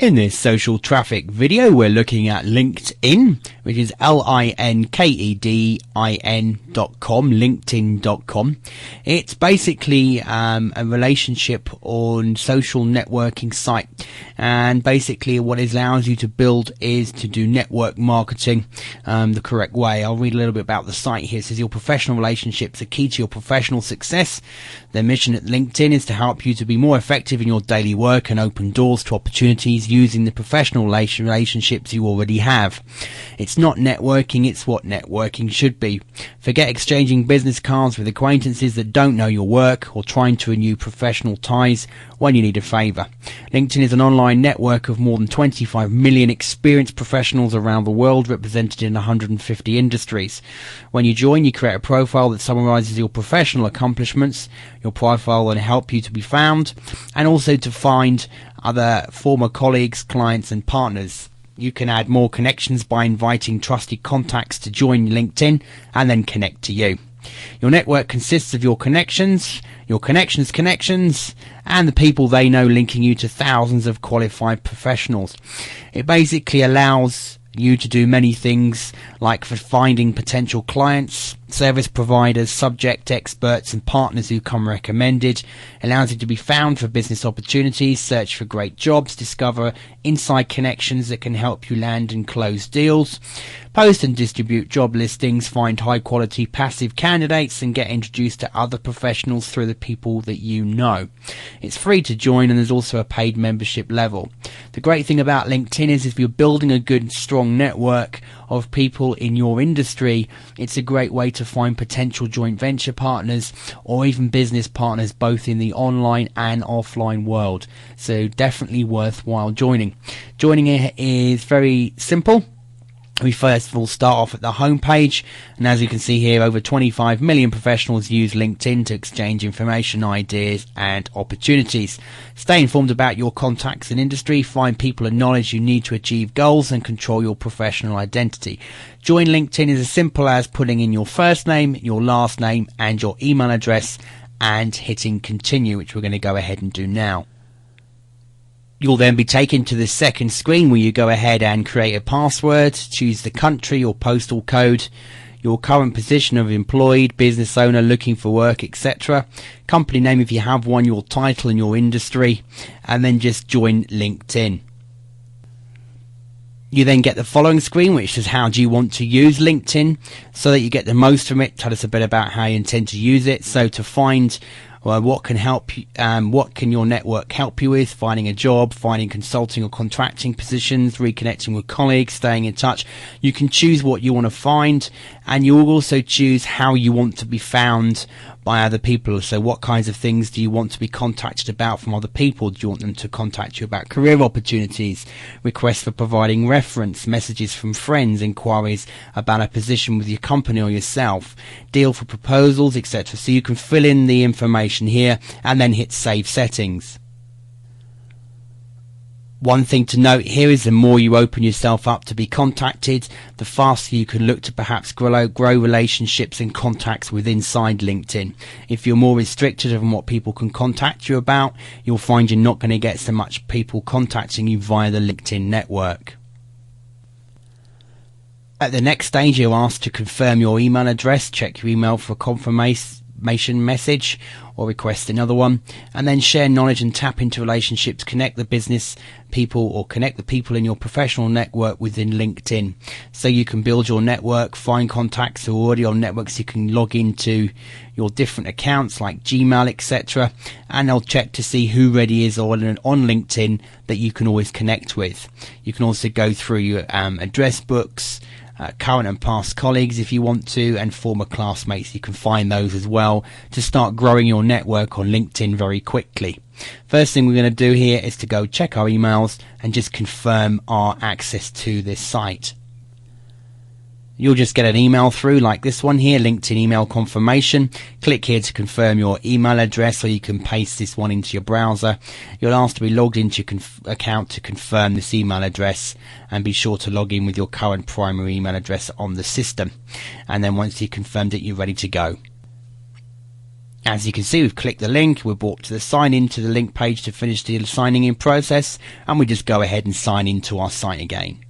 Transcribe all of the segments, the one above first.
In this social traffic video, we're looking at LinkedIn, which is LinkedIn.com, linkedin.com. It's basically a relationship on social networking site, and basically what it allows you to build is to do network marketing the correct way. I'll read a little bit about the site here. It says your professional relationships are key to your professional success. Their mission at LinkedIn is to help you to be more effective in your daily work and open doors to opportunities using the professional relationships you already have. It's not networking, it's what networking should be. Forget exchanging business cards with acquaintances that don't know your work or trying to renew professional ties when you need a favour. LinkedIn is an online network of more than 25 million experienced professionals around the world, represented in 150 industries. When you join, you create a profile that summarises your professional accomplishments. Your profile will help you to be found and also to find other former colleagues, clients and partners. You can add more connections by inviting trusted contacts to join LinkedIn and then connect to you. Your network consists of your connections, and the people they know, linking you to thousands of qualified professionals. It basically allows you to do many things, like for finding potential clients, service providers, subject experts and partners who come recommended. It allows you to be found for business opportunities, search for great jobs, discover inside connections that can help you land and close deals, post and distribute job listings, find high quality passive candidates and get introduced to other professionals through the people that you know. It's free to join and there's also a paid membership level. The great thing about LinkedIn is if you're building a good strong network of people in your industry, it's a great way to find potential joint venture partners or even business partners both in the online and offline world. So definitely worthwhile joining. Joining it is very simple. We first of all start off at the home page, and as you can see here, over 25 million professionals use LinkedIn to exchange information, ideas and opportunities. Stay informed about your contacts and industry, find people and knowledge you need to achieve goals and control your professional identity. Join LinkedIn is as simple as putting in your first name, your last name and your email address and hitting continue, which we're going to go ahead and do now. You'll then be taken to the second screen where you go ahead and create a password, choose the country or postal code, your current position of employed, business owner, looking for work, etc. Company name if you have one, your title and your industry, and then just join LinkedIn. You then get the following screen, which is how do you want to use LinkedIn so that you get the most from it. Tell us a bit about how you intend to use it. So to find what can help you, what can your network help you with? Finding a job, finding consulting or contracting positions, reconnecting with colleagues, staying in touch. You can choose what you want to find, and you'll also choose how you want to be found by other people. So what kinds of things do you want to be contacted about from other people? Do you want them to contact you about career opportunities, requests for providing reference, messages from friends, inquiries about a position with your company or yourself, deal for proposals, etc. So you can fill in the information here and then hit save settings. One thing to note here is the more you open yourself up to be contacted, the faster you can look to perhaps grow relationships and contacts with inside LinkedIn. If you're more restricted on what people can contact you about, you'll find you're not going to get so much people contacting you via the LinkedIn network. At the next stage, you're asked to confirm your email address, check your email for a confirmation message or request another one, and then share knowledge and tap into relationships, connect the business people or connect the people in your professional network within LinkedIn. So you can build your network, find contacts who are already on networks. You can log into your different accounts like Gmail, etc., and they'll check to see who already is on LinkedIn that you can always connect with. You can also go through your address books, current and past colleagues if you want to, and former classmates. You can find those as well to start growing your network on LinkedIn very quickly. First thing we're going to do here is to go check our emails and just confirm our access to this site. You'll just get an email through like this one here, LinkedIn email confirmation. Click here to confirm your email address, or you can paste this one into your browser. You'll ask to be logged into your account to confirm this email address, and be sure to log in with your current primary email address on the system. And then once you've confirmed it, you're ready to go. As you can see, we've clicked the link, we're brought to the sign in to the link page to finish the signing in process, and we just go ahead and sign into our site again.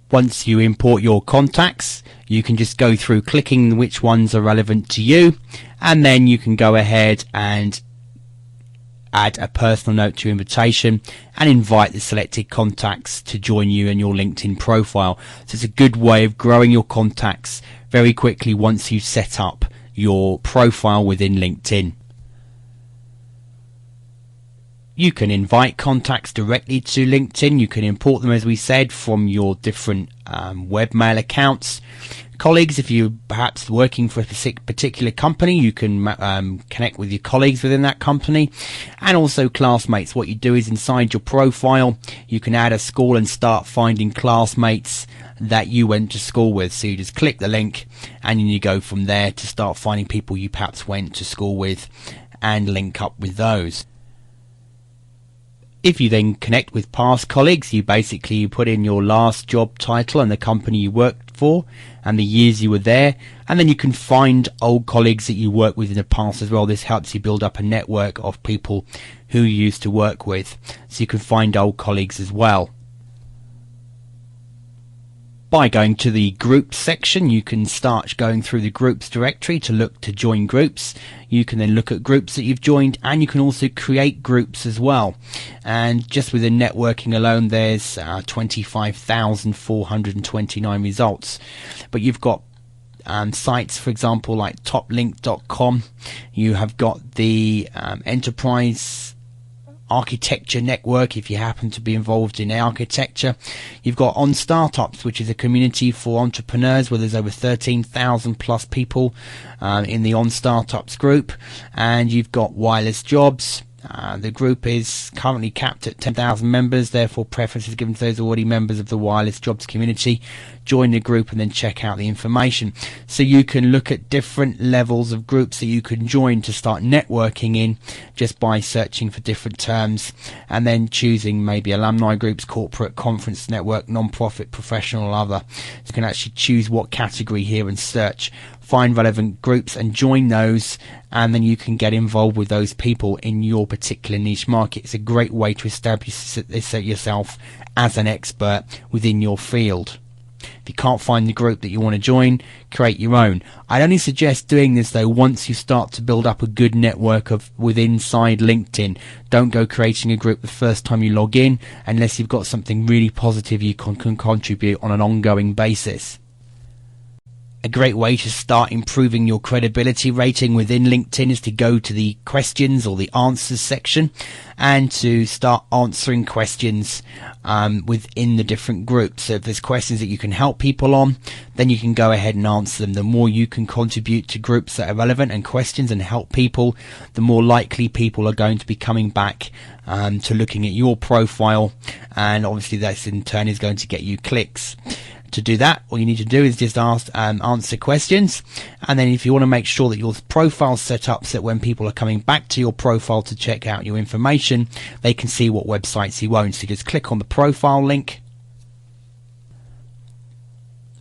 Once you import your contacts, you can just go through clicking which ones are relevant to you, and then you can go ahead and add a personal note to your invitation and invite the selected contacts to join you in your LinkedIn profile. So it's a good way of growing your contacts very quickly once you've set up your profile within LinkedIn. You can invite contacts directly to LinkedIn. You can import them, as we said, from your different webmail accounts. Colleagues, if you're perhaps working for a particular company, you can connect with your colleagues within that company. And also classmates. What you do is inside your profile, you can add a school and start finding classmates that you went to school with. So you just click the link and then you go from there to start finding people you perhaps went to school with and link up with those. If you then connect with past colleagues, you basically put in your last job title and the company you worked for and the years you were there, and then you can find old colleagues that you worked with in the past as well. This helps you build up a network of people who you used to work with, so you can find old colleagues as well. By going to the groups section, you can start going through the groups directory to look to join groups. You can then look at groups that you've joined, and you can also create groups as well. And just within networking alone, there's 25,429 results. But you've got sites, for example, like toplink.com. You have got the enterprise architecture network if you happen to be involved in architecture. You've got On Startups, which is a community for entrepreneurs where there's over 13,000 plus people in the On Startups group. And you've got Wireless Jobs. The group is currently capped at 10,000 members, therefore preference is given to those already members of the Wireless Jobs community. Join the group and then check out the information. So you can look at different levels of groups that you can join to start networking in just by searching for different terms and then choosing maybe alumni groups, corporate, conference network, non-profit, professional, or other. So you can actually choose what category here and search, find relevant groups and join those, and then you can get involved with those people in your particular niche market. It's a great way to establish yourself as an expert within your field. If you can't find the group that you want to join, create your own. I'd only suggest doing this though once you start to build up a good network inside LinkedIn. Don't go creating a group the first time you log in unless you've got something really positive you can contribute on an ongoing basis. A great way to start improving your credibility rating within LinkedIn is to go to the questions or the answers section and to start answering questions within the different groups. So if there's questions that you can help people on, then you can go ahead and answer them. The more you can contribute to groups that are relevant and questions and help people, the more likely people are going to be coming back to looking at your profile, and obviously that in turn is going to get you clicks. To do that, all you need to do is just answer questions, and then if you want to make sure that your profile's set up so that when people are coming back to your profile to check out your information, they can see what websites you own. So just click on the profile link,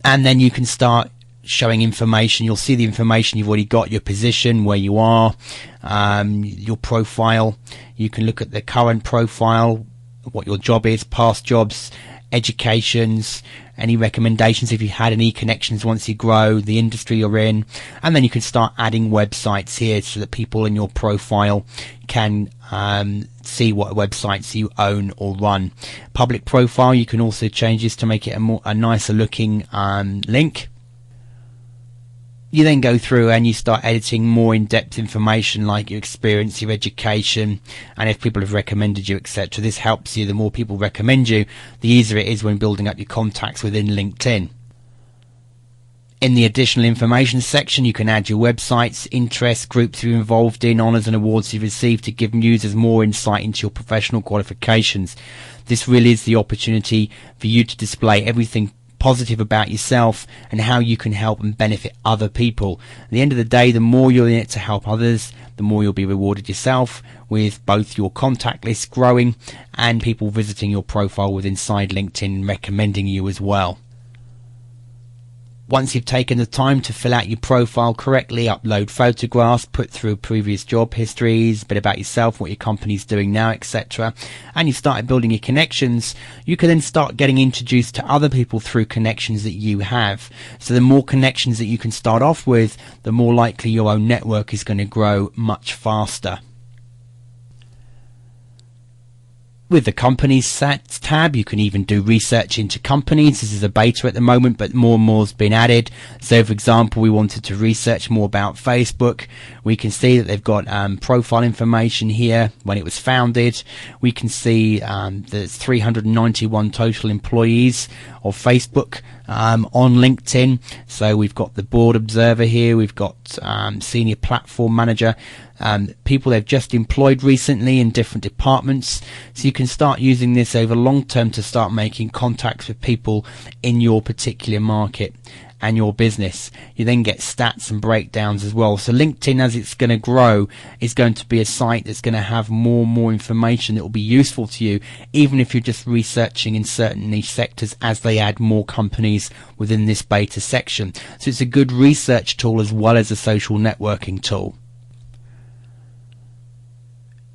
and then you can start showing information. You'll see the information you've already got, your position, where you are, your profile. You can look at the current profile, what your job is, past jobs, educations, any recommendations if you had any connections once you grow, the industry you're in, and then you can start adding websites here so that people in your profile can see what websites you own or run. Public profile, you can also change this to make it a nicer looking link. You then go through and you start editing more in-depth information like your experience, your education, and if people have recommended you, etc. This helps you. The more people recommend you, the easier it is when building up your contacts within LinkedIn. In the additional information section, you can add your websites, interests, groups you're involved in, honours and awards you've received to give users more insight into your professional qualifications. This really is the opportunity for you to display everything positive about yourself and how you can help and benefit other people. At the end of the day, the more you're in it to help others, the more you'll be rewarded yourself, with both your contact list growing and people visiting your profile with inside LinkedIn recommending you as well. Once you've taken the time to fill out your profile correctly, upload photographs, put through previous job histories, a bit about yourself, what your company's doing now, etc., and you've started building your connections, you can then start getting introduced to other people through connections that you have. So the more connections that you can start off with, the more likely your own network is going to grow much faster. With the Companies tab, you can even do research into companies. This is a beta at the moment, but more and more has been added. So, for example, we wanted to research more about Facebook. We can see that they've got profile information here, when it was founded. We can see there's 391 total employees of Facebook on LinkedIn. So we've got the board observer here. We've got senior platform manager. People they've just employed recently in different departments. So you can start using this over long term to start making contacts with people in your particular market and your business. You then get stats and breakdowns as well. So LinkedIn, as it's going to grow, is going to be a site that's going to have more and more information that will be useful to you, even if you're just researching in certain niche sectors as they add more companies within this beta section. So it's a good research tool as well as a social networking tool.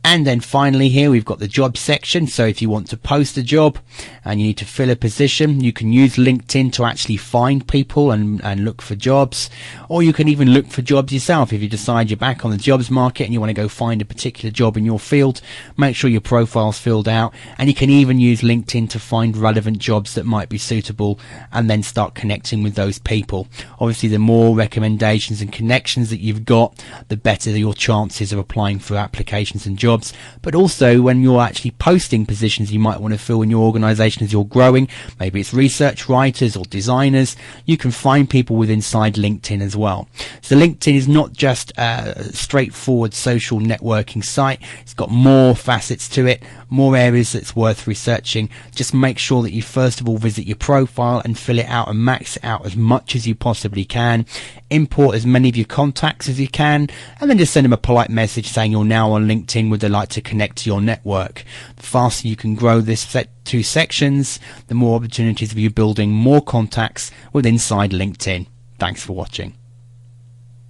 And then finally here we've got the job section. So if you want to post a job and you need to fill a position, you can use LinkedIn to actually find people and look for jobs. Or you can even look for jobs yourself. If you decide you're back on the jobs market and you want to go find a particular job in your field, make sure your profile's filled out. And you can even use LinkedIn to find relevant jobs that might be suitable and then start connecting with those people. Obviously, the more recommendations and connections that you've got, the better your chances of applying for applications and jobs. But also when you're actually posting positions you might want to fill in your organization as you're growing, maybe it's research writers or designers, you can find people within inside LinkedIn as well. So LinkedIn is not just a straightforward social networking site. It's got more facets to it, more areas that's worth researching. Just make sure that you first of all visit your profile and fill it out and max it out as much as you possibly can. Import as many of your contacts as you can, and then just send them a polite message saying you're now on LinkedIn, would they like to connect to your network. The faster you can grow this two sections, the more opportunities of you building more contacts with inside LinkedIn. Thanks for watching.